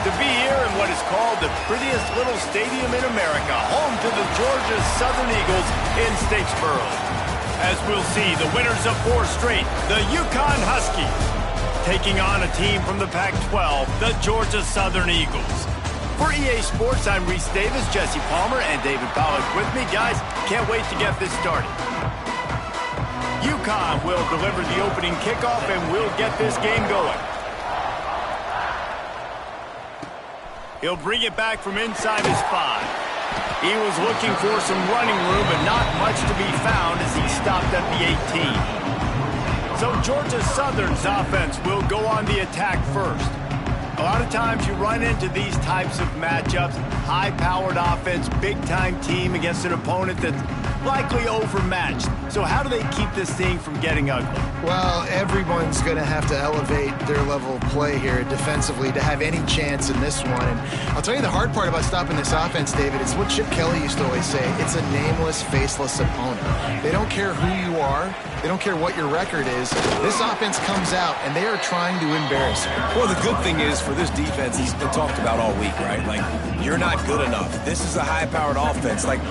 to be here in what is called the prettiest little stadium in America, home to the Georgia Southern Eagles in Statesboro. As we'll see, the winners of 4 straight, the UConn Huskies, taking on a team from the Pac-12, the Georgia Southern Eagles. For EA Sports, I'm Reese Davis, Jesse Palmer, and David Pollack with me. Guys, can't wait to get this started. UConn will deliver the opening kickoff, and we'll get this game going. He'll bring it back from inside his 5. He was looking for some running room, but not much to be found as he stopped at the 18. So Georgia Southern's offense will go on the attack first. A lot of times you run into these types of matchups, high-powered offense, big-time team against an opponent that's likely overmatched. So how do they keep this thing from getting ugly? Well, everyone's going to have to elevate their level of play here defensively to have any chance in this one. And I'll tell you the hard part about stopping this offense, David, it's what Chip Kelly used to always say. It's a nameless, faceless opponent. They don't care who you are. They don't care what your record is. This offense comes out, and they are trying to embarrass you. Well, the good thing is for this defense, it's been talked about all week, right? Like, you're not good enough. This is a high-powered offense. Like,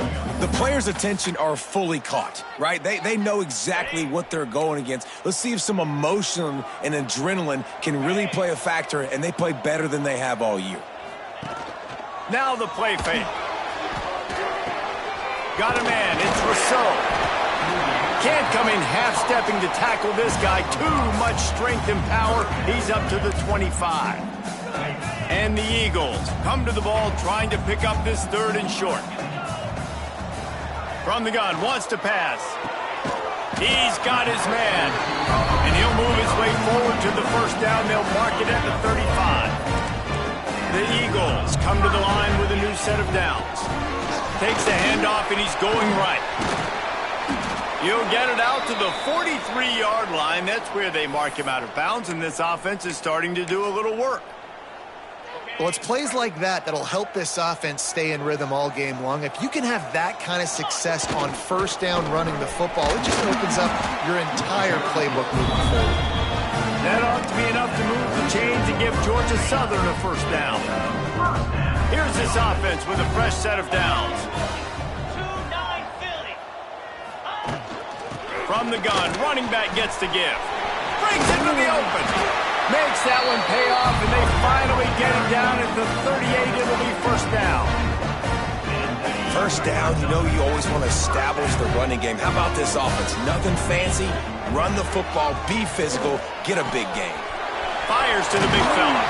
the players' attention are fully caught, right? They know exactly what they're going against. Let's see if some emotion and adrenaline can really play a factor, and they play better than they have all year. Now the play fake. Got a man. It's Rousseau. Can't come in half-stepping to tackle this guy. Too much strength and power. He's up to the 25. And the Eagles come to the ball trying to pick up this 3rd and short. From the gun, wants to pass. He's got his man. And he'll move his way forward to the first down. They'll mark it at the 35. The Eagles come to the line with a new set of downs. Takes the handoff, and he's going right. He'll get it out to the 43-yard line. That's where they mark him out of bounds, and this offense is starting to do a little work. Well, it's plays like that that'll help this offense stay in rhythm all game long. If you can have that kind of success on first down running the football, it just opens up your entire playbook moving forward. That ought to be enough to move the chains and give Georgia Southern a first down. Here's this offense with a fresh set of downs. From the gun, running back gets to give. Brings it to the open. Makes that one pay off, and they finally get him down at the 38. It'll be first down. First down, you know you always want to establish the running game. How about this offense? Nothing fancy. Run the football, be physical, get a big game. Fires to the big fella.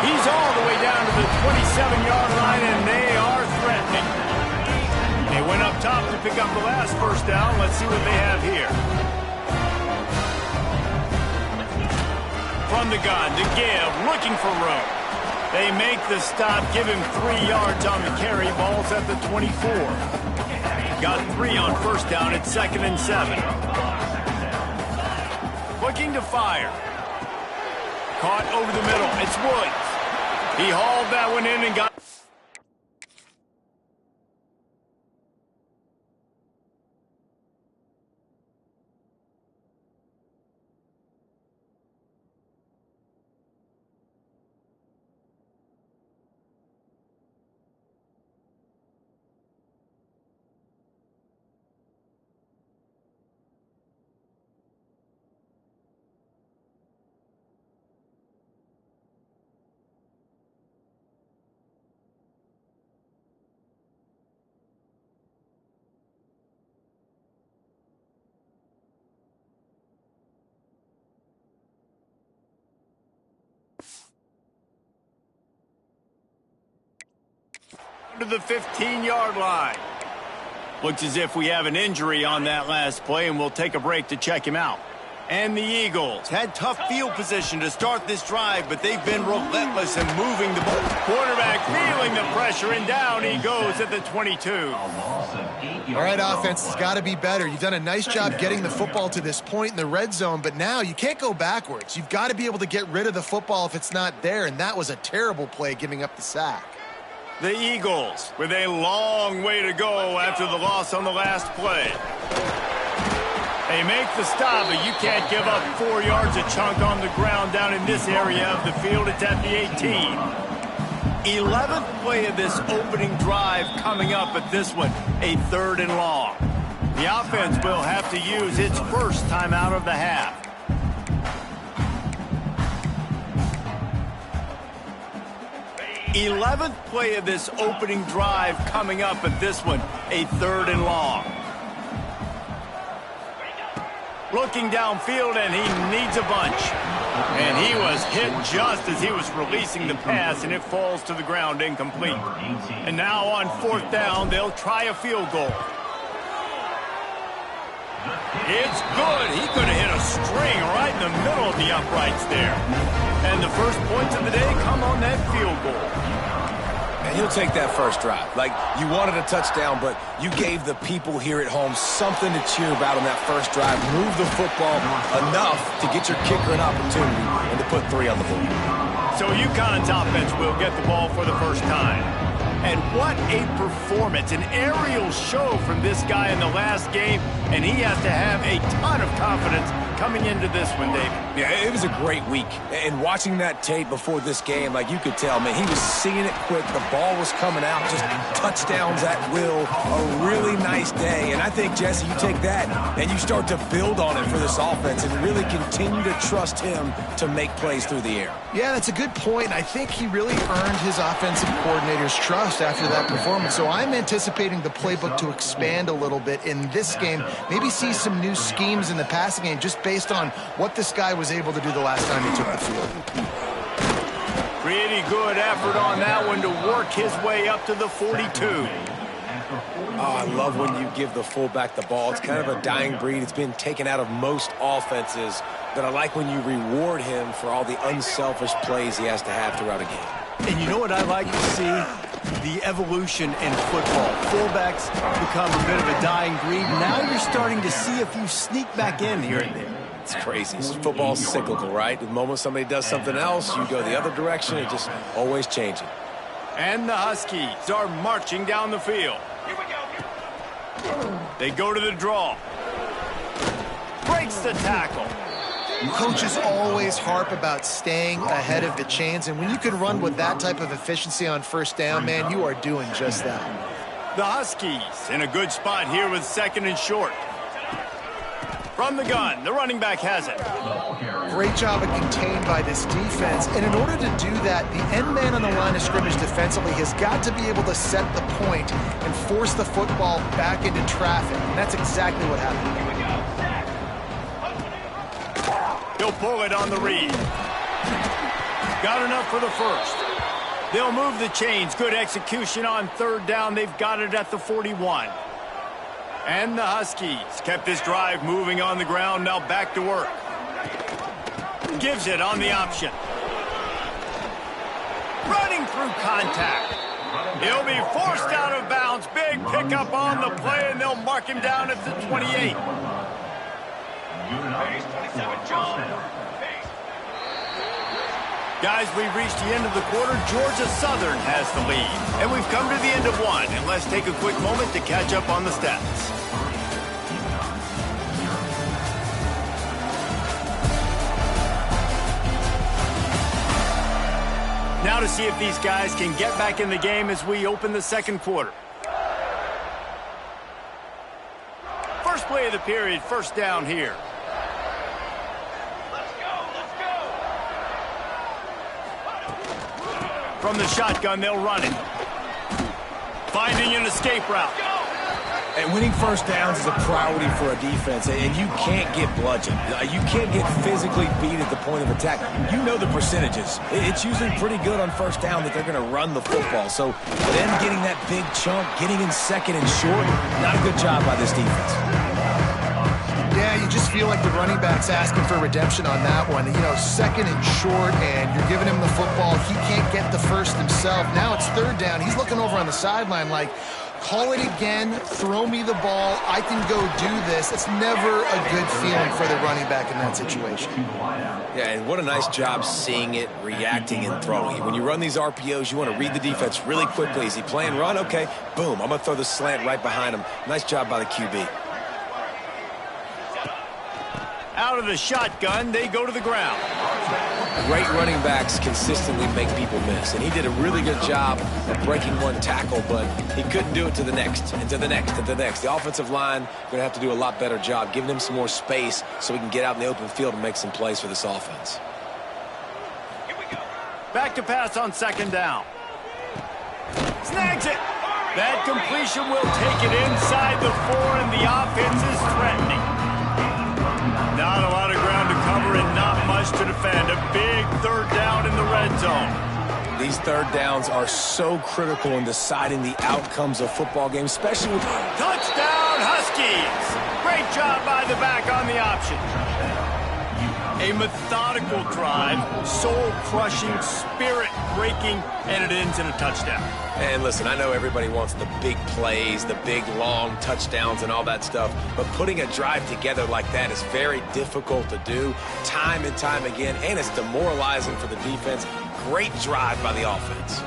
He's all the way down to the 27-yard line, and they are threatening. They went up top to pick up the last first down. Let's see what they have here. From the gun to give, looking for room. They make the stop, give him 3 yards on the carry. Ball's at the 24. Got 3 on first down. It's 2nd and 7. Looking to fire. Caught over the middle. It's Woods. He hauled that one in and got... to the 15-yard line. Looks as if we have an injury on that last play, and we'll take a break to check him out. And the Eagles had tough field position to start this drive, but they've been relentless in moving the ball. Quarterback feeling the pressure, and down he goes at the 22. All right, offense, it's got to be better. You've done a nice job getting the football to this point in the red zone, but now you can't go backwards. You've got to be able to get rid of the football if it's not there, and that was a terrible play, giving up the sack. The Eagles with a long way to go after the loss on the last play. They make the stop, but you can't give up 4 yards a chunk on the ground down in this area of the field. It's at the 18. 11th play of this opening drive coming up at this one, a 3rd and long. The offense will have to use its first timeout of the half. Eleventh play of this opening drive coming up at this one, a 3rd and long. Looking downfield, and he needs a bunch. And he was hit just as he was releasing the pass, and it falls to the ground incomplete. And now on 4th down, they'll try a field goal. It's good. He could have hit a string right in the middle of the uprights there. And the first points of the day come on that field goal. And he'll take that first drive. Like, you wanted a touchdown, but you gave the people here at home something to cheer about on that first drive. Move the football enough to get your kicker an opportunity and to put 3 on the board. So UConn's offense will get the ball for the first time. And what a performance, an aerial show from this guy in the last game, and he has to have a ton of confidence coming into this one, David. Yeah, it was a great week. And watching that tape before this game, like, you could tell, man, he was seeing it quick. The ball was coming out, just touchdowns at will. A really nice day. And I think, Jesse, you take that and you start to build on it for this offense and really continue to trust him to make plays through the air. Yeah, that's a good point. I think he really earned his offensive coordinator's trust after that performance. So I'm anticipating the playbook to expand a little bit in this game. Maybe see some new schemes in the passing game just based on what this guy was able to do the last time he took the field. Pretty good effort on that one to work his way up to the 42. Oh, I love when you give the fullback the ball. It's kind of a dying breed. It's been taken out of most offenses. But I like when you reward him for all the unselfish plays he has to have throughout a game. And you know what I like to see? The evolution in football. Fullbacks become a bit of a dying breed. Now you're starting to see a few sneak back in here and there. It's crazy. Football's cyclical, right? The moment somebody does something else, you go the other direction. It's just always changing. And the Huskies are marching down the field. They go to the draw. Breaks the tackle. Coaches always harp about staying ahead of the chains, and when you can run with that type of efficiency on 1st down, man, you are doing just that. The Huskies in a good spot here with 2nd and short. From the gun, the running back has it. Great job of contained by this defense, and in order to do that, the end man on the line of scrimmage defensively has got to be able to set the point and force the football back into traffic, and that's exactly what happened. He'll pull it on the read. Got enough for the first. They'll move the chains. Good execution on 3rd down. They've got it at the 41. And the Huskies kept this drive moving on the ground. Now back to work. Gives it on the option. Running through contact. He'll be forced out of bounds. Big pickup on the play, and they'll mark him down at the 28. Guys, we've reached the end of the quarter. Georgia Southern has the lead. And we've come to the end of one. And let's take a quick moment to catch up on the stats. Now to see if these guys can get back in the game as we open the 2nd quarter. First play of the period, 1st down here. From the shotgun, they'll run it. Finding an escape route. And winning 1st downs is a priority for a defense, and you can't get bludgeoned. You can't get physically beat at the point of attack. You know the percentages. It's usually pretty good on 1st down that they're going to run the football. So them getting that big chunk, getting in 2nd and short, not a good job by this defense. Yeah, you just feel like the running back's asking for redemption on that one. You know, 2nd and short, and you're giving him the football. He can't get the first himself. Now it's 3rd down. He's looking over on the sideline like, call it again, throw me the ball, I can go do this. It's never a good feeling for the running back in that situation. Yeah, and what a nice job seeing it, reacting, and throwing. When you run these RPOs, you want to read the defense really quickly. Is he playing run? Okay, boom, I'm going to throw the slant right behind him. Nice job by the QB. Out of the shotgun, they go to the ground. Great running backs consistently make people miss, and he did a really good job of breaking one tackle, but he couldn't do it to the next, and to the next, and to the next. The offensive line going to have to do a lot better job, giving him some more space so we can get out in the open field and make some plays for this offense. Back to pass on second down. Snags it. That completion will take it inside the 4, and the offense is threatening. Not a lot of ground to cover and not much to defend. A big third down in the red zone. These third downs are so critical in deciding the outcomes of football games, especially with... Touchdown, Huskies! Great job by the back on the option. A methodical drive, soul-crushing, spirit-breaking, and it ends in a touchdown. And listen, I know everybody wants the big plays, the big, long touchdowns and all that stuff, but putting a drive together like that is very difficult to do time and time again, and it's demoralizing for the defense. Great drive by the offense.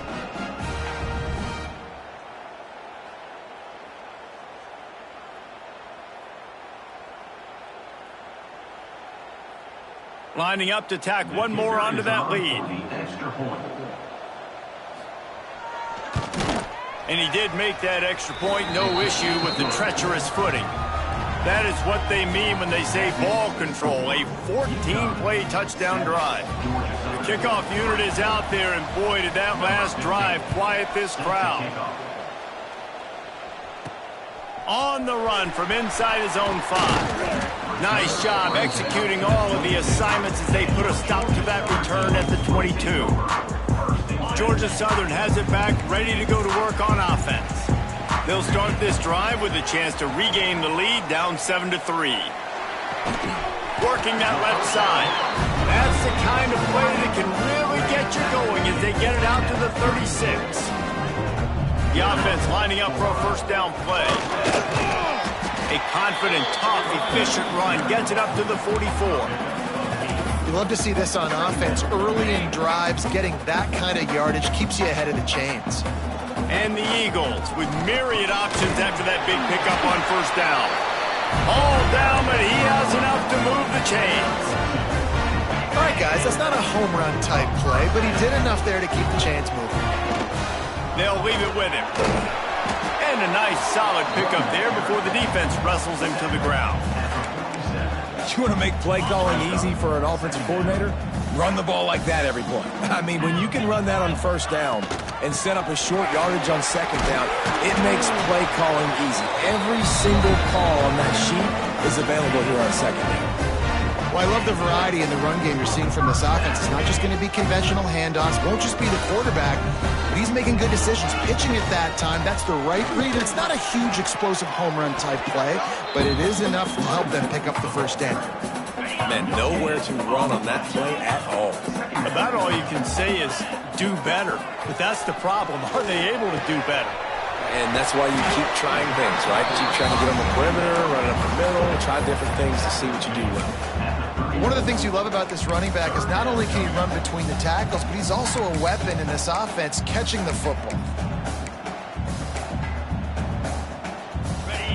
Lining up to tack one more onto that lead. And he did make that extra point, no issue with the treacherous footing. That is what they mean when they say ball control, a 14-play touchdown drive. The kickoff unit is out there, and boy, did that last drive quiet this crowd. On the run from inside his own 5. Nice job executing all of the assignments as they put a stop to that return at the 22. Georgia Southern has it back, ready to go to work on offense. They'll start this drive with a chance to regain the lead, down 7-3. Working that left side. That's the kind of play that can really get you going as they get it out to the 36. The offense lining up for a first down play. A confident, tough, efficient run gets it up to the 44. You love to see this on offense. Early in drives, getting that kind of yardage keeps you ahead of the chains. And the Eagles with myriad options after that big pickup on first down. All down, but he has enough to move the chains. All right, guys, that's not a home run type play, but he did enough there to keep the chains moving. They'll leave it with him. And a nice solid pickup there before the defense wrestles him to the ground. You want to make play calling easy for an offensive coordinator? Run the ball like that every point. I mean, when you can run that on first down and set up a short yardage on second down, it makes play calling easy. Every single call on that sheet is available here on second down. Well, I love the variety in the run game you're seeing from this offense. It's not just going to be conventional handoffs. Won't just be the quarterback, but he's making good decisions. Pitching at that time, that's the right read. It's not a huge explosive home run type play, but it is enough to help them pick up the first down. Man, nowhere to run on that play at all. About all you can say is do better. But that's the problem. Are they able to do better? And that's why you keep trying things, right? Keep trying to get on the perimeter, run it up the middle, try different things to see what you do well. One of the things you love about this running back is not only can he run between the tackles, but he's also a weapon in this offense catching the football.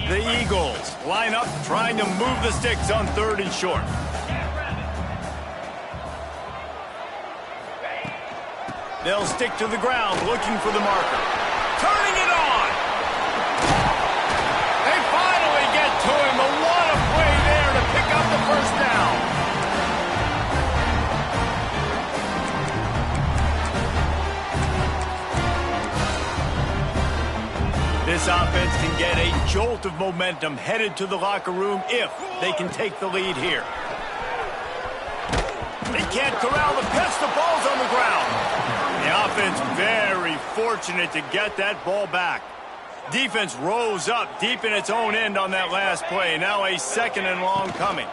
The Eagles line up trying to move the sticks on third and short. They'll stick to the ground looking for the marker. Turning it on! They finally get to him, but what a play there to pick up the first down. This offense can get a jolt of momentum headed to the locker room if they can take the lead here. They can't corral the pitch. The ball's on the ground. The offense very fortunate to get that ball back. Defense rose up deep in its own end on that last play. Now a second and long coming.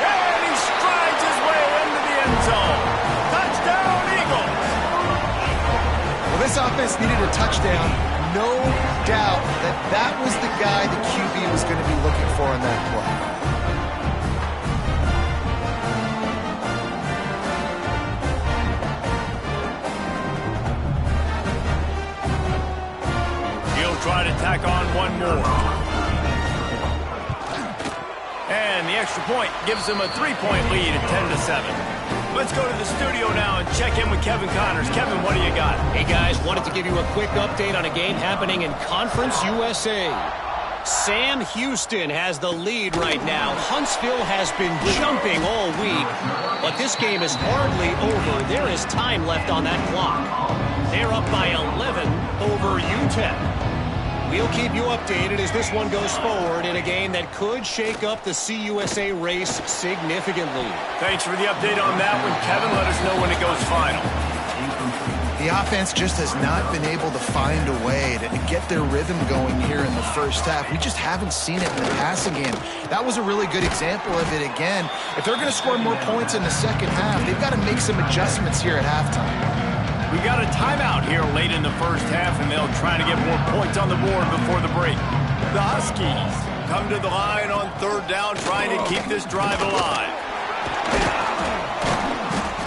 And he strides his way into the end zone. Touchdown, Eagles. Well, this offense needed a touchdown. No doubt that that was the guy the QB was going to be looking for in that play. He'll try to tack on one more. And the extra point gives them a 3-point lead at 10-7. Let's go to the studio now and check in with Kevin Connors. Kevin, what do you got? Hey, guys, wanted to give you a quick update on a game happening in Conference USA. Sam Houston has the lead right now. Huntsville has been jumping all week, but this game is hardly over. There is time left on that clock. They're up by 11 over UTEP. We'll keep you updated as this one goes forward in a game that could shake up the CUSA race significantly. Thanks for the update on that one, Kevin. Let us know when it goes final. The offense just has not been able to find a way to get their rhythm going here in the first half. We just haven't seen it in the passing game. That was a really good example of it again. If they're going to score more points in the second half, they've got to make some adjustments here at halftime. We've got a timeout here late in the first half, and they'll try to get more points on the board before the break. The Huskies come to the line on third down, trying to keep this drive alive.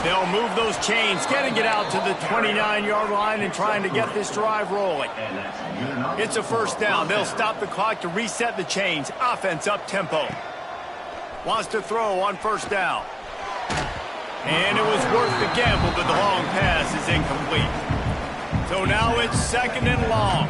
They'll move those chains, getting it out to the 29-yard line and trying to get this drive rolling. It's a first down. They'll stop the clock to reset the chains. Offense up tempo. Wants to throw on first down. And it was worth the gamble, but the long pass is incomplete. So now it's second and long.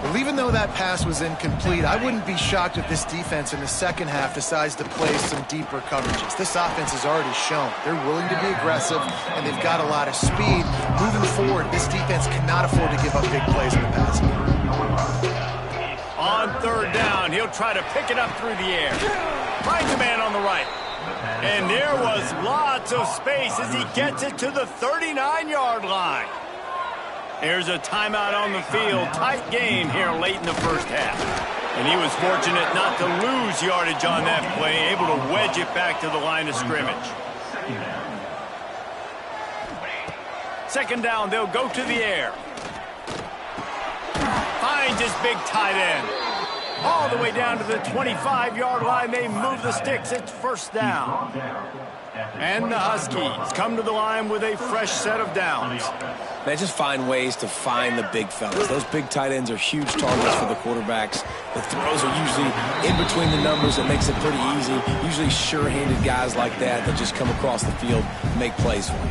Well, even though that pass was incomplete, I wouldn't be shocked if this defense in the second half decides to play some deeper coverages. This offense has already shown they're willing to be aggressive, and they've got a lot of speed. Moving forward, this defense cannot afford to give up big plays in the passing game. On third down, he'll try to pick it up through the air. Finds a man on the right. And there was lots of space as he gets it to the 39-yard line. There's a timeout on the field. Tight game here late in the first half. And he was fortunate not to lose yardage on that play, able to wedge it back to the line of scrimmage. Second down, they'll go to the air. Finds his big tight end. All the way down to the 25-yard line. They move the sticks. It's first down. And the Huskies come to the line with a fresh set of downs. Man, just find ways to find the big fellas. Those big tight ends are huge targets for the quarterbacks. The throws are usually in between the numbers. It makes it pretty easy. Usually sure-handed guys like that just come across the field and make plays for you.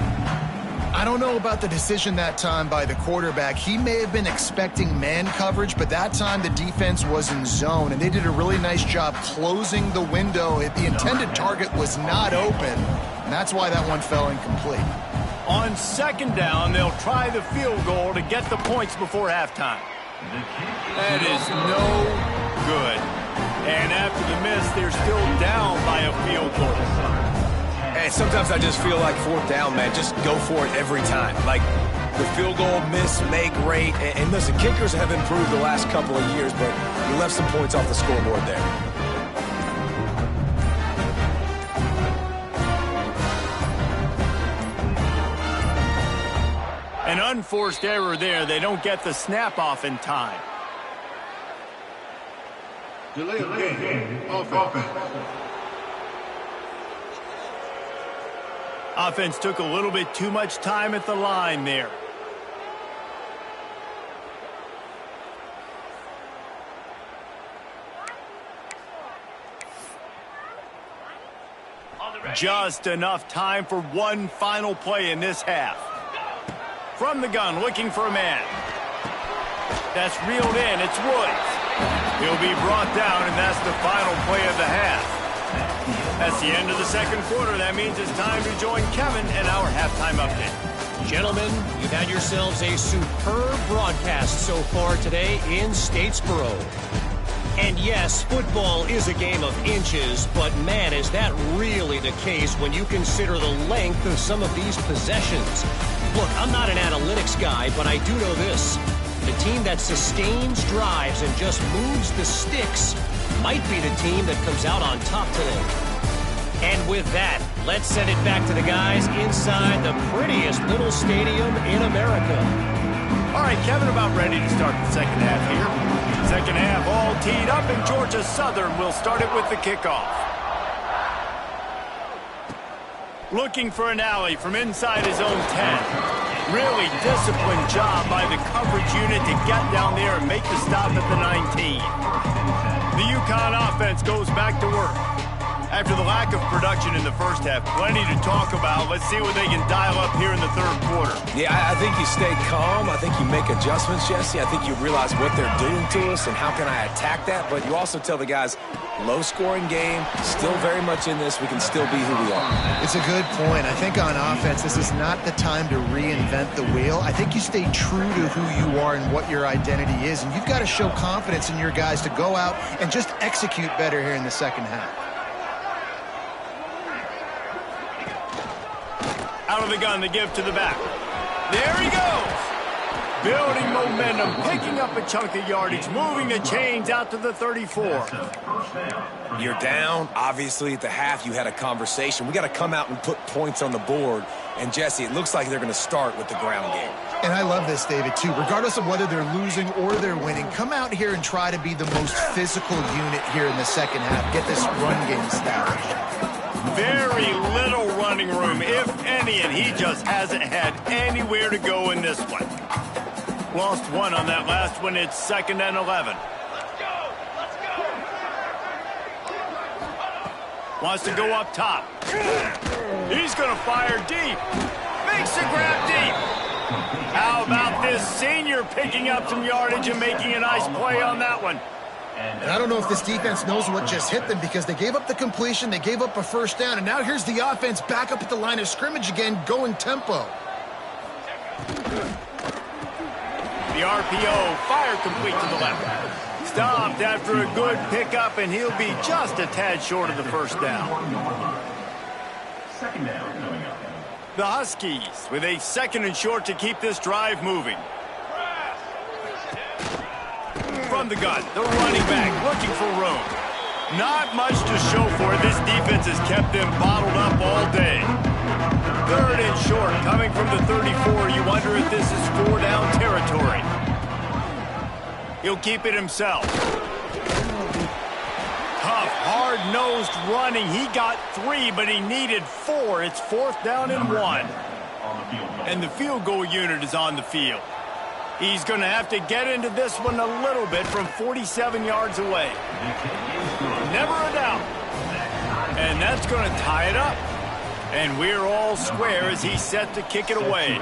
I don't know about the decision that time by the quarterback. He may have been expecting man coverage, but that time the defense was in zone, and they did a really nice job closing the window. The intended target was not open, and that's why that one fell incomplete. On second down, they'll try the field goal to get the points before halftime. That is no good. And after the miss, they're still down by a field goal. Hey, sometimes I just feel like fourth down, man. Just go for it every time. Like the field goal, miss, make, rate. And listen, kickers have improved the last couple of years, but you left some points off the scoreboard there. An unforced error there. They don't get the snap off in time. Delay of game. Offense. Offense took a little bit too much time at the line there. Just enough time for one final play in this half. From the gun, looking for a man. That's reeled in. It's Woods. He'll be brought down, and that's the final play of the half. That's the end of the second quarter. That means it's time to join Kevin and our halftime update. Gentlemen, you've had yourselves a superb broadcast so far today in Statesboro. And yes, football is a game of inches, but man, is that really the case when you consider the length of some of these possessions. Look, I'm not an analytics guy, but I do know this. The team that sustains drives and just moves the sticks might be the team that comes out on top today. And with that, let's send it back to the guys inside the prettiest little stadium in America. All right, Kevin, about ready to start the second half here. Second half all teed up, and Georgia Southern will start it with the kickoff. Looking for an alley from inside his own 10. Really disciplined job by the coverage unit to get down there and make the stop at the 19. The UConn offense goes back to work. After the lack of production in the first half, plenty to talk about. Let's see what they can dial up here in the third quarter. Yeah, I think you stay calm. I think you make adjustments, Jesse. I think you realize what they're doing to us and how can I attack that. But you also tell the guys, low-scoring game, still very much in this. We can still be who we are. It's a good point. I think on offense, this is not the time to reinvent the wheel. I think you stay true to who you are and what your identity is. And you've got to show confidence in your guys to go out and just execute better here in the second half. Out of the gun, the give to the back. There he goes. Building momentum, picking up a chunk of yardage, moving the chains out to the 34. You're down. Obviously, at the half, you had a conversation. We got to come out and put points on the board. And, Jesse, it looks like they're going to start with the ground game. And I love this, David, too. Regardless of whether they're losing or they're winning, come out here and try to be the most physical unit here in the second half. Get this run game established. Very little running room, if any, and he just hasn't had anywhere to go in this one. Lost one on that last one. It's 2nd and 11. Let's go! Let's go! Wants to go up top. He's going to fire deep. Makes the grab deep. How about this senior picking up some yardage and making a nice play on that one? And I don't know if this defense knows what just hit them because they gave up the completion, they gave up a first down, and now here's the offense back up at the line of scrimmage again, going tempo. The RPO, fire complete to the left. Stopped after a good pickup, and he'll be just a tad short of the first down. Second down coming up. The Huskies with a 2nd and short to keep this drive moving. From the gun, the running back looking for room. Not much to show for it. This defense has kept them bottled up all day. 3rd and short coming from the 34. You wonder if this is 4-down territory. He'll keep it himself. Tough, hard-nosed running. He got 3, but he needed 4. It's 4th down and 1. And the field goal unit is on the field. He's going to have to get into this one a little bit from 47 yards away. Never a doubt. And that's going to tie it up. And we're all square as he's set to kick it away.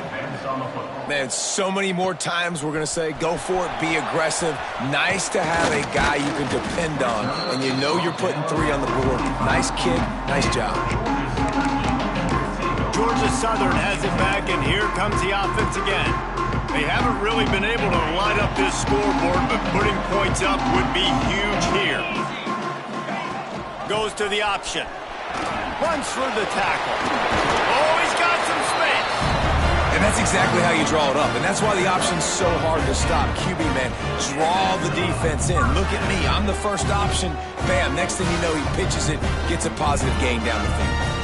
Man, so many more times we're going to say, go for it, be aggressive. Nice to have a guy you can depend on. And you know you're putting 3 on the board. Nice kick, nice job. Georgia Southern has it back, and here comes the offense again. They haven't really been able to light up this scoreboard, but putting points up would be huge here. Goes to the option. Runs through the tackle. Oh, he's got some space. And that's exactly how you draw it up. And that's why the option's so hard to stop. QB, man, draw the defense in. Look at me. I'm the first option. Bam, next thing you know, he pitches it, gets a positive gain down the field.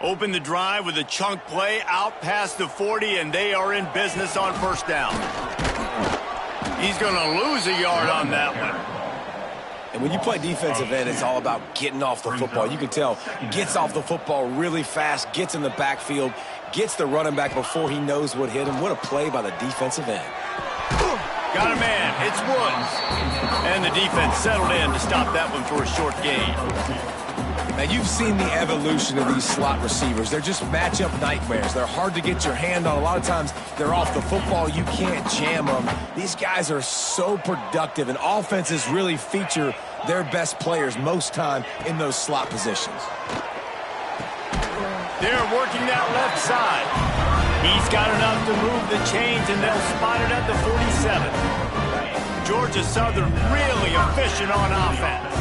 Open the drive with a chunk play out past the 40, and they are in business on first down. He's going to lose a yard on that one. And when you play defensive end, it's all about getting off the football. You can tell, gets off the football really fast, gets in the backfield, gets the running back before he knows what hit him. What a play by the defensive end. Got a man. It's Woods. And the defense settled in to stop that one for a short gain. Now, you've seen the evolution of these slot receivers. They're just matchup nightmares. They're hard to get your hand on. A lot of times, they're off the football. You can't jam them. These guys are so productive, and offenses really feature their best players most time in those slot positions. They're working that left side. He's got enough to move the chains, and they'll spot it at the 47. Georgia Southern really efficient on offense.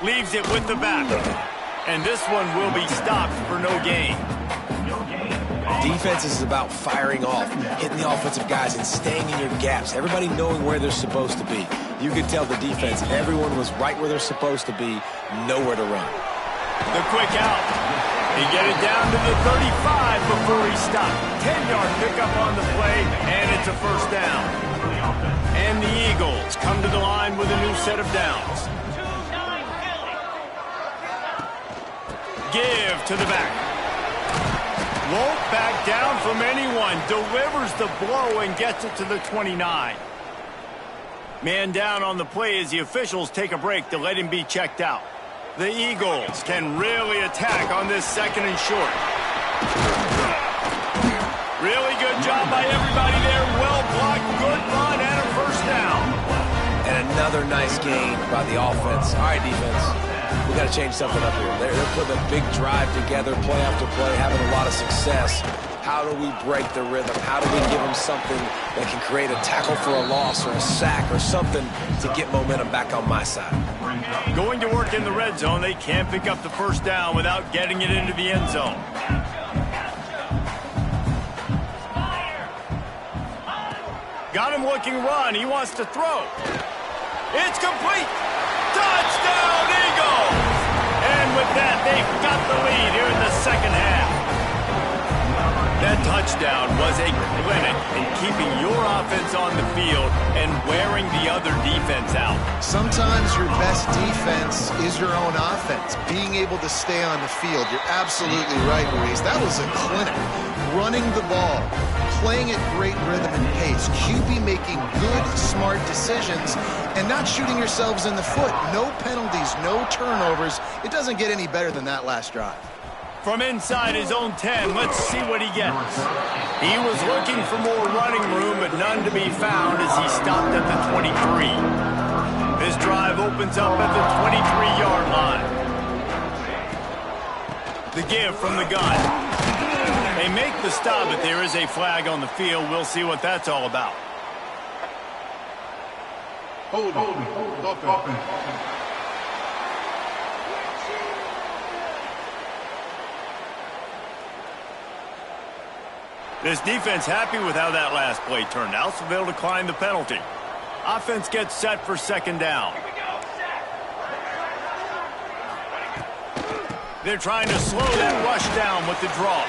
Leaves it with the back. And this one will be stopped for no gain. Defense is about firing off, hitting the offensive guys, and staying in your gaps. Everybody knowing where they're supposed to be. You could tell the defense, everyone was right where they're supposed to be, nowhere to run. The quick out. He get it down to the 35 before he stopped. 10-yard pickup on the play, and it's a first down. And the Eagles come to the line with a new set of downs. Give to the back. Won't back down from anyone. Delivers the blow and gets it to the 29. Man down on the play as the officials take a break to let him be checked out. The Eagles can really attack on this 2nd and short. Really good job by everybody there. Well blocked, good run, and a first down. And another nice gain by the offense. All right, defense. We got to change something up here. They're putting a big drive together, play after play, having a lot of success. How do we break the rhythm? How do we give them something that can create a tackle for a loss or a sack or something to get momentum back on my side? Going to work in the red zone, they can't pick up the first down without getting it into the end zone. Got him looking run. He wants to throw. It's complete. Touchdown, Eagles! And with that, they've got the lead here in the 2nd half. That touchdown was a clinic in keeping your offense on the field and wearing the other defense out. Sometimes your best defense is your own offense, being able to stay on the field. You're absolutely right, Ruiz. That was a clinic. Running the ball, playing at great rhythm and pace, QB making good, smart decisions, and not shooting yourselves in the foot. No penalties, no turnovers. It doesn't get any better than that last drive. From inside his own 10, let's see what he gets. He was looking for more running room, but none to be found as he stopped at the 23. This drive opens up at the 23-yard line. The give from the gun. They make the stop, but there is a flag on the field. We'll see what that's all about. Hold offense. This defense happy with how that last play turned out, so they'll decline the penalty. Offense gets set for 2nd down. They're trying to slow that rush down with the draw.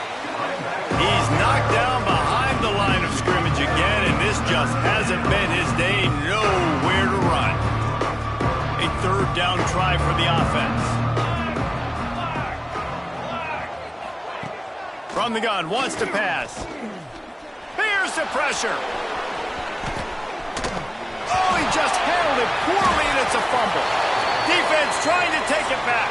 He's knocked down behind the line of scrimmage again, and this just hasn't been his day. Nowhere to run. A 3rd down try for the offense. From the gun, wants to pass. Here's the pressure. Oh, he just handled it poorly, and it's a fumble. Defense trying to take it back.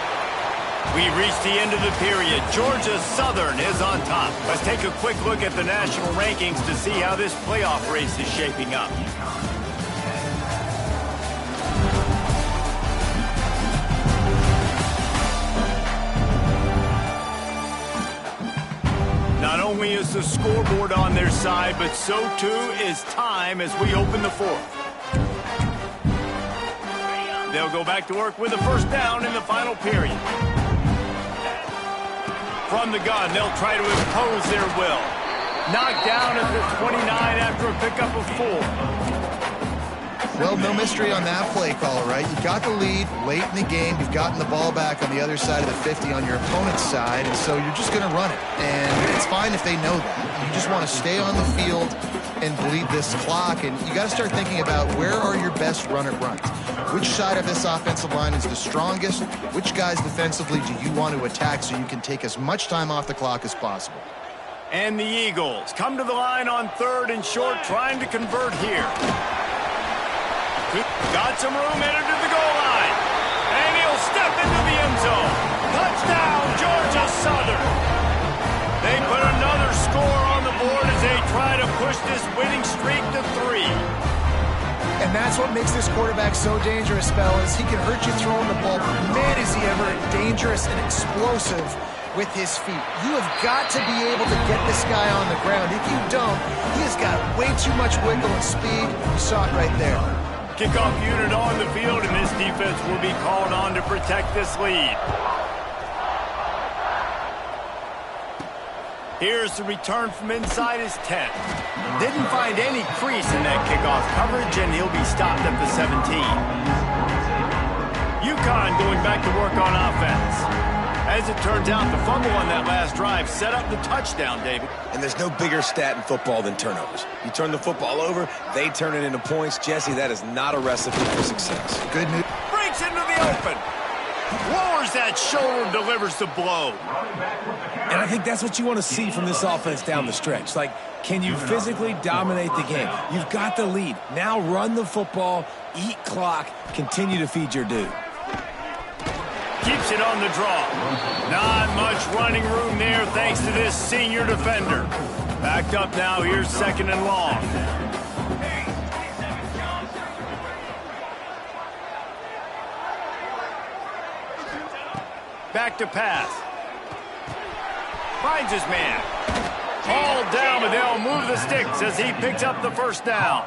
We reached the end of the period. Georgia Southern is on top. Let's take a quick look at the national rankings to see how this playoff race is shaping up. Not only is the scoreboard on their side, but so too is time as we open the 4th. They'll go back to work with a first down in the final period. From the gun, they'll try to impose their will. Knocked down at the 29 after a pickup of 4. Well, no mystery on that play call, right? You got the lead late in the game. You've gotten the ball back on the other side of the 50 on your opponent's side, and so you're just going to run it. And it's fine if they know that. You just want to stay on the field and bleed this clock, and you got to start thinking about where are your best run-it runs. Which side of this offensive line is the strongest? Which guys defensively do you want to attack so you can take as much time off the clock as possible? And the Eagles come to the line on 3rd and short, trying to convert here. Got some room, headed to the goal line. And he'll step into the end zone. Touchdown, Georgia Southern. They put another score on the board as they try to push this winning streak to 3. And that's what makes this quarterback so dangerous, fellas. He can hurt you throwing the ball, but man, is he ever dangerous and explosive with his feet. You have got to be able to get this guy on the ground. If you don't, he has got way too much wiggle and speed. You saw it right there. Kickoff unit on the field, and this defense will be called on to protect this lead. Here's the return from inside his 10. Didn't find any crease in that kickoff coverage, and he'll be stopped at the 17. UConn going back to work on offense. As it turns out, the fumble on that last drive set up the touchdown, David. And there's no bigger stat in football than turnovers. You turn the football over, they turn it into points. Jesse, that is not a recipe for success. Good news. Breaks into the open. Lowers that shoulder, delivers the blow. And I think that's what you want to see from this offense down the stretch. Like, can you physically dominate the game? You've got the lead. Now run the football, eat clock, continue to feed your dude. Keeps it on the draw. Not much running room there thanks to this senior defender. Backed up now, here's 2nd and long. Back to pass. Finds his man. All down, but they'll move the sticks as he picks up the first down.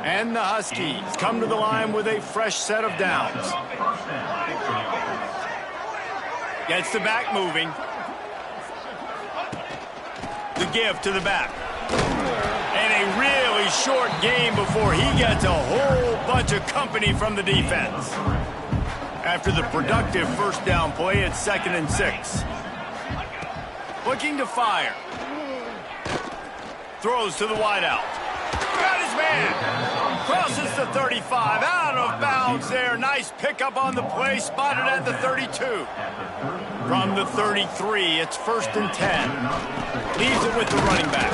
And the Huskies come to the line with a fresh set of downs. Gets the back moving. The give to the back. And a really short game before he gets a whole bunch of company from the defense. After the productive first down play, it's 2nd and 6. Looking to fire. Throws to the wideout. Got his man. Crosses the 35. Out of bounds there. Nice pickup on the play. Spotted at the 32. From the 33, it's 1st and 10. Leaves it with the running back.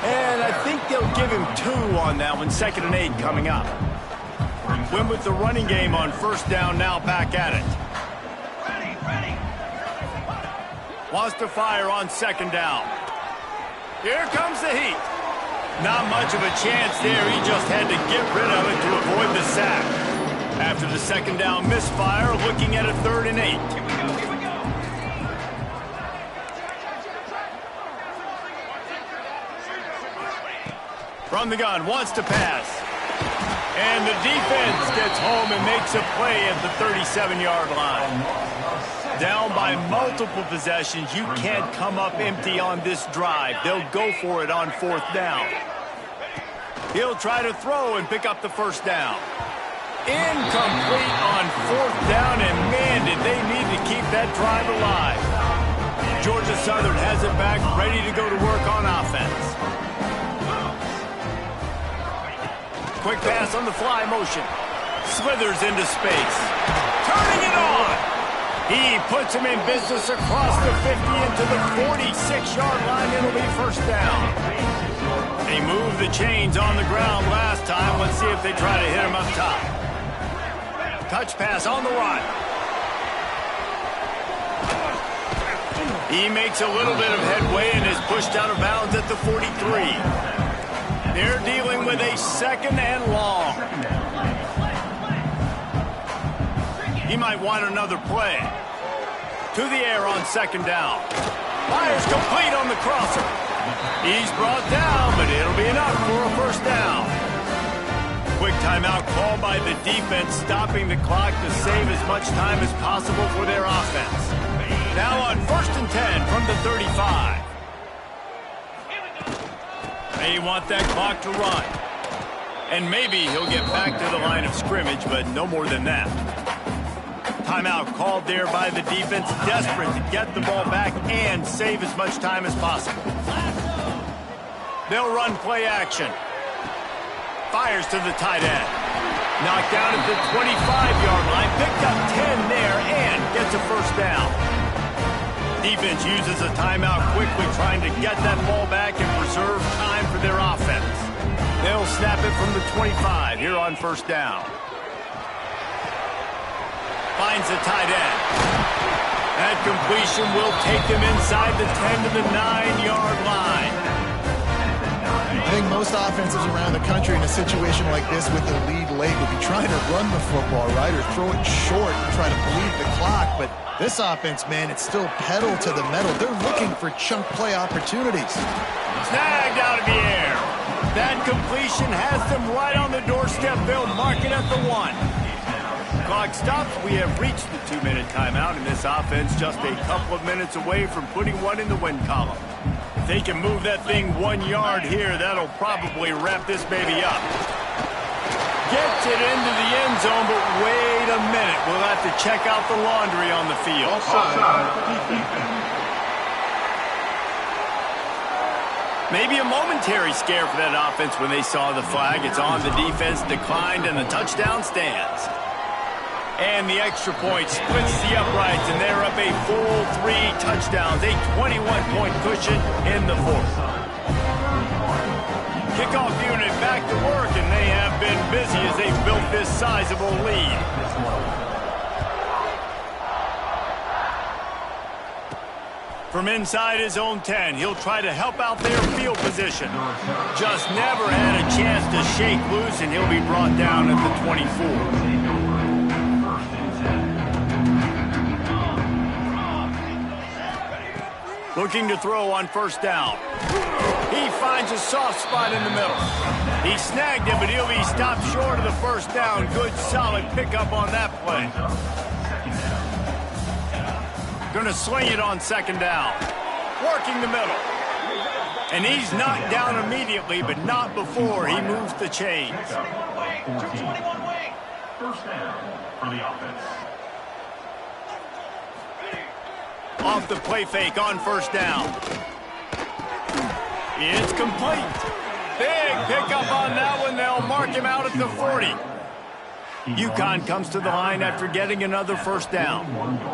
And I think they'll give him 2 on that one. 2nd and 8 coming up. Win with the running game on 1st down, now back at it. Wants to fire on 2nd down. Here comes the heat. Not much of a chance there. He just had to get rid of it to avoid the sack. After the 2nd down misfire, looking at a 3rd and 8. From the gun, wants to pass. And the defense gets home and makes a play at the 37-yard line. Down by multiple possessions, you can't come up empty on this drive. They'll go for it on 4th down. He'll try to throw and pick up the 1st down. Incomplete on 4th down, and man, did they need to keep that drive alive. Georgia Southern has it back, ready to go to work on offense. Quick pass on the fly motion. Slithers into space. Turning it on. He puts him in business across the 50 into the 46-yard line. It'll be 1st down. They moved the chains on the ground last time. Let's see if they try to hit him up top. Touch pass on the run. He makes a little bit of headway and is pushed out of bounds at the 43. They're dealing with a 2nd and long. He might want another play. To the air on 2nd down. Fires complete on the crosser. He's brought down, but it'll be enough for a 1st down. Quick timeout called by the defense, stopping the clock to save as much time as possible for their offense. Now on 1st and 10 from the 35. They want that clock to run. And maybe he'll get back to the line of scrimmage, but no more than that. Timeout called there by the defense, desperate to get the ball back and save as much time as possible. They'll run play action. Fires to the tight end. Knocked down at the 25-yard line, picked up 10 there and gets a 1st down. Defense uses a timeout quickly, trying to get that ball back and preserve time for their offense. They'll snap it from the 25 here on 1st down. Finds the tight end. That completion will take them inside the 10 to the 9-yard line. I think most offenses around the country in a situation like this with the lead late would be trying to run the football, right, or throw it short and try to bleed the clock. But this offense, man, it's still pedal to the metal. They're looking for chunk play opportunities. Snagged out of the air. That completion has them right on the doorstep. They'll mark it at the 1. Clock stops. We have reached the 2-minute timeout, and this offense just a couple of minutes away from putting one in the win column. If they can move that thing 1 yard here, that'll probably wrap this baby up. Gets it into the end zone, but wait a minute. We'll have to check out the laundry on the field. Maybe a momentary scare for that offense when they saw the flag. It's on, the defense declined, and the touchdown stands. And the extra point splits the uprights, and they're up a full 3 touchdowns, a 21-point cushion in the fourth. Kickoff unit back to work, and they have been busy as they've built this sizable lead. From inside his own 10, he'll try to help out their field position. Just never had a chance to shake loose, and he'll be brought down at the 24. Looking to throw on first down. He finds a soft spot in the middle. He snagged it, but he'll be stopped short of the first down. Good, solid pickup on that play. Gonna sling it on second down. Working the middle. And he's knocked down immediately, but not before he moves the chains. First down for the offense. Off the play fake on first down. It's complete. Big pickup on that one. They'll mark him out at the 40. UConn comes to the line after getting another first down.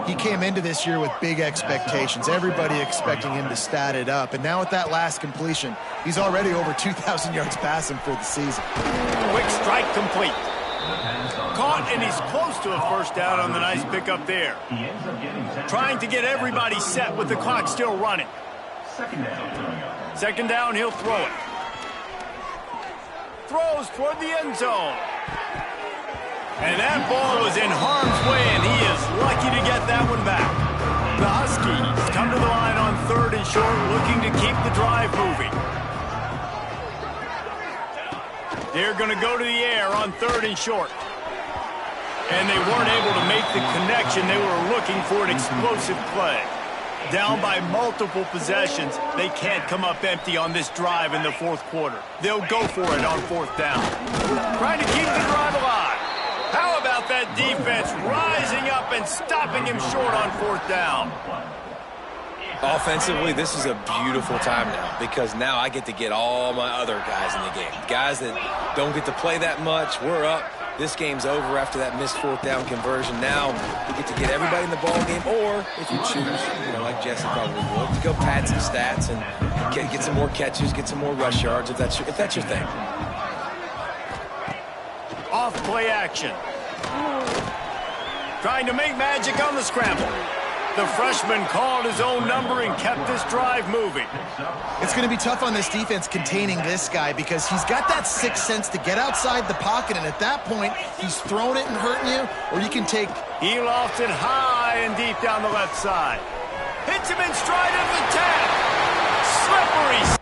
He came into this year with big expectations. Everybody expecting him to stat it up. And now with that last completion, he's already over 2,000 yards passing for the season. Quick strike complete. Caught, and he's close to a first down on the nice pickup there. Trying to get everybody set with the clock still running. Second down, he'll throw it. Throws toward the end zone. And that ball was in harm's way, and he is lucky to get that one back. The Huskies come to the line on third and short, looking to keep the drive moving. They're going to go to the air on third and short. And they weren't able to make the connection. They were looking for an explosive play. Down by multiple possessions, they can't come up empty on this drive in the fourth quarter. They'll go for it on fourth down. Trying to keep the drive alive. How about that defense rising up and stopping him short on fourth down? Offensively, this is a beautiful time now because now I get to get all my other guys in the game. Guys that don't get to play that much, we're up. This game's over after that missed fourth down conversion. Now we get to get everybody in the ball game, or if you choose, like Jesse probably would, to go pad some stats and get some more catches, get some more rush yards if that's your thing. Off play action. Trying to make magic on the scramble. The freshman called his own number and kept this drive moving. It's going to be tough on this defense containing this guy because he's got that sixth sense to get outside the pocket, and at that point, he's throwing it and hurting you, or you can take... He lofts it high and deep down the left side. Hits him in stride of the 10. Slippery.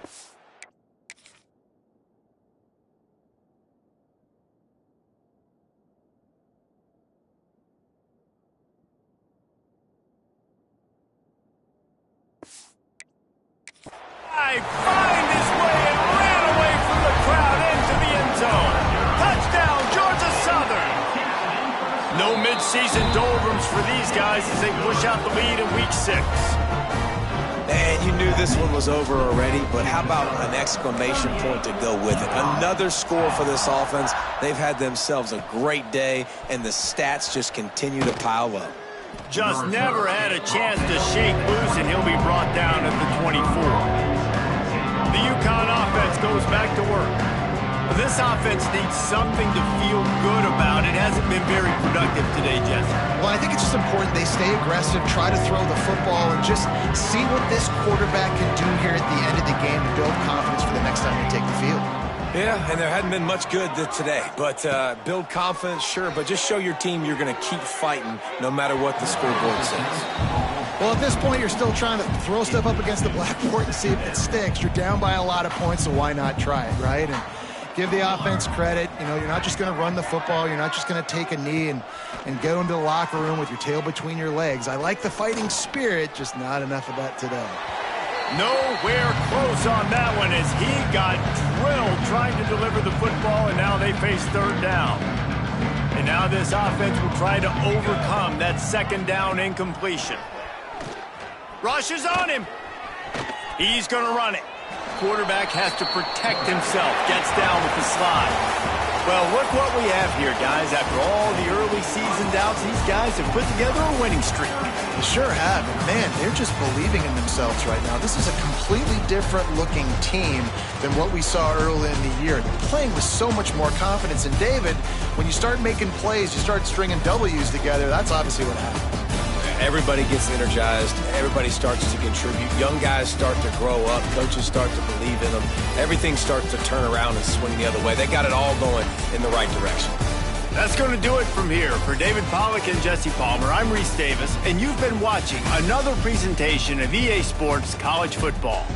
Find his way and ran away from the crowd into the end zone. Touchdown, Georgia Southern. No midseason doldrums for these guys as they push out the lead in week 6. And you knew this one was over already, but how about an exclamation point to go with it? Another score for this offense. They've had themselves a great day, and the stats just continue to pile up. Just never had a chance to shake loose, and he'll be brought down at the 24. The UConn offense goes back to work. This offense needs something to feel good about. It hasn't been very productive today, Jesse. Well, I think it's just important they stay aggressive, try to throw the football, and just see what this quarterback can do here at the end of the game to build confidence for the next time they take the field. Yeah, and there hadn't been much good today. But build confidence, sure, but just show your team you're going to keep fighting no matter what the scoreboard says. Well, at this point, you're still trying to throw stuff up against the blackboard and see if it sticks. You're down by a lot of points, so why not try it, right? And give the offense credit. You know, you're not just going to run the football. You're not just going to take a knee and go into the locker room with your tail between your legs. I like the fighting spirit, just not enough of that today. Nowhere close on that one as he got drilled trying to deliver the football, and now they face third down. And now this offense will try to overcome that second down incompletion. Rushes on him. He's going to run it. Quarterback has to protect himself. Gets down with the slide. Well, look what we have here, guys. After all the early season doubts, these guys have put together a winning streak. They sure have. And man, they're just believing in themselves right now. This is a completely different looking team than what we saw early in the year. They're playing with so much more confidence. And David, when you start making plays, you start stringing W's together, that's obviously what happens. Everybody gets energized. Everybody starts to contribute. Young guys start to grow up. Coaches start to believe in them. Everything starts to turn around and swing the other way. They got it all going in the right direction. That's going to do it from here. For David Pollack and Jesse Palmer, I'm Reese Davis, and you've been watching another presentation of EA Sports College Football.